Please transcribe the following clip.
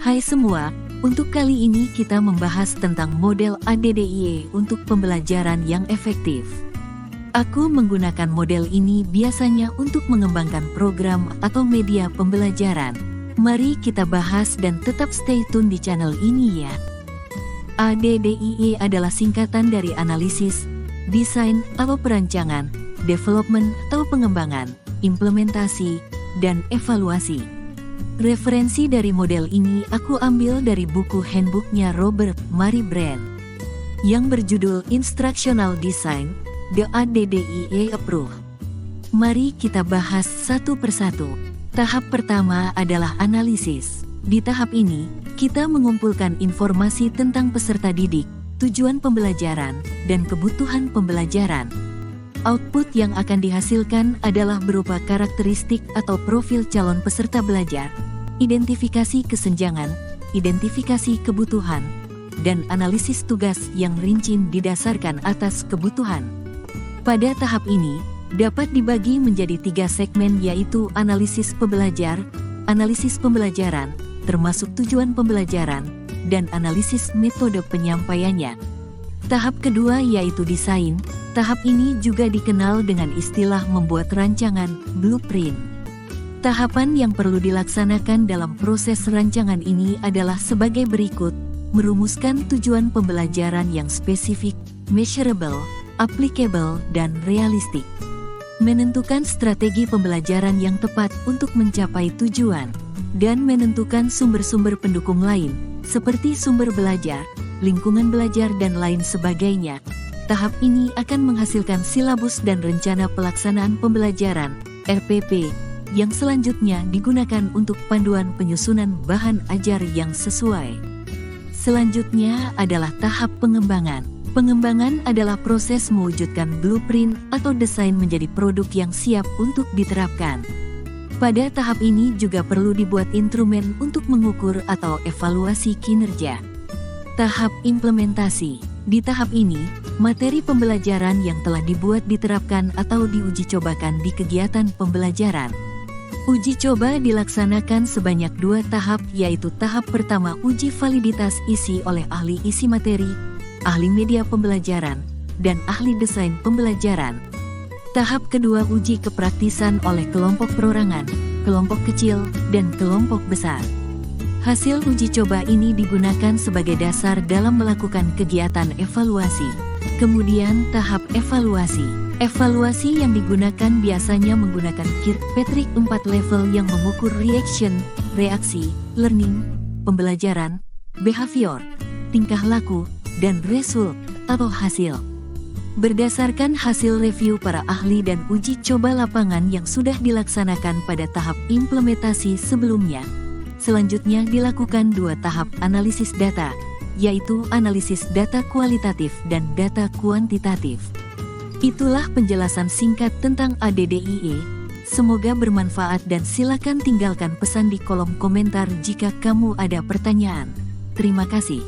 Hai semua, untuk kali ini kita membahas tentang model ADDIE untuk pembelajaran yang efektif. Aku menggunakan model ini biasanya untuk mengembangkan program atau media pembelajaran. Mari kita bahas dan tetap stay tune di channel ini ya. ADDIE adalah singkatan dari analisis, desain atau perancangan, development atau pengembangan, implementasi, dan evaluasi. Referensi dari model ini aku ambil dari buku handbooknya Robert Murray Brand yang berjudul Instructional Design, The ADDIE Approach. Mari kita bahas satu persatu. Tahap pertama adalah analisis. Di tahap ini, kita mengumpulkan informasi tentang peserta didik, tujuan pembelajaran, dan kebutuhan pembelajaran. Output yang akan dihasilkan adalah berupa karakteristik atau profil calon peserta belajar, identifikasi kesenjangan, identifikasi kebutuhan, dan analisis tugas yang rinci didasarkan atas kebutuhan. Pada tahap ini, dapat dibagi menjadi 3 segmen yaitu analisis pembelajar, analisis pembelajaran, termasuk tujuan pembelajaran, dan analisis metode penyampaiannya. Tahap kedua yaitu desain. Tahap ini juga dikenal dengan istilah membuat rancangan, blueprint. Tahapan yang perlu dilaksanakan dalam proses rancangan ini adalah sebagai berikut: merumuskan tujuan pembelajaran yang spesifik, measurable, applicable, dan realistik. Menentukan strategi pembelajaran yang tepat untuk mencapai tujuan, dan menentukan sumber-sumber pendukung lain, seperti sumber belajar, lingkungan belajar, dan lain sebagainya. Tahap ini akan menghasilkan silabus dan rencana pelaksanaan pembelajaran, RPP, yang selanjutnya digunakan untuk panduan penyusunan bahan ajar yang sesuai. Selanjutnya adalah tahap pengembangan. Pengembangan adalah proses mewujudkan blueprint atau desain menjadi produk yang siap untuk diterapkan. Pada tahap ini juga perlu dibuat instrumen untuk mengukur atau evaluasi kinerja. Tahap implementasi. Di tahap ini, materi pembelajaran yang telah dibuat diterapkan atau diuji cobakan di kegiatan pembelajaran. Uji coba dilaksanakan sebanyak 2 tahap, yaitu tahap pertama uji validitas isi oleh ahli isi materi, ahli media pembelajaran, dan ahli desain pembelajaran. Tahap kedua uji kepraktisan oleh kelompok perorangan, kelompok kecil, dan kelompok besar. Hasil uji coba ini digunakan sebagai dasar dalam melakukan kegiatan evaluasi. Kemudian tahap evaluasi. Evaluasi yang digunakan biasanya menggunakan Kirkpatrick 4 level yang mengukur reaction, reaksi, learning, pembelajaran, behavior, tingkah laku, dan result atau hasil. Berdasarkan hasil review para ahli dan uji coba lapangan yang sudah dilaksanakan pada tahap implementasi sebelumnya, selanjutnya dilakukan 2 tahap analisis data, yaitu analisis data kualitatif dan data kuantitatif. Itulah penjelasan singkat tentang ADDIE. Semoga bermanfaat dan silakan tinggalkan pesan di kolom komentar jika kamu ada pertanyaan. Terima kasih.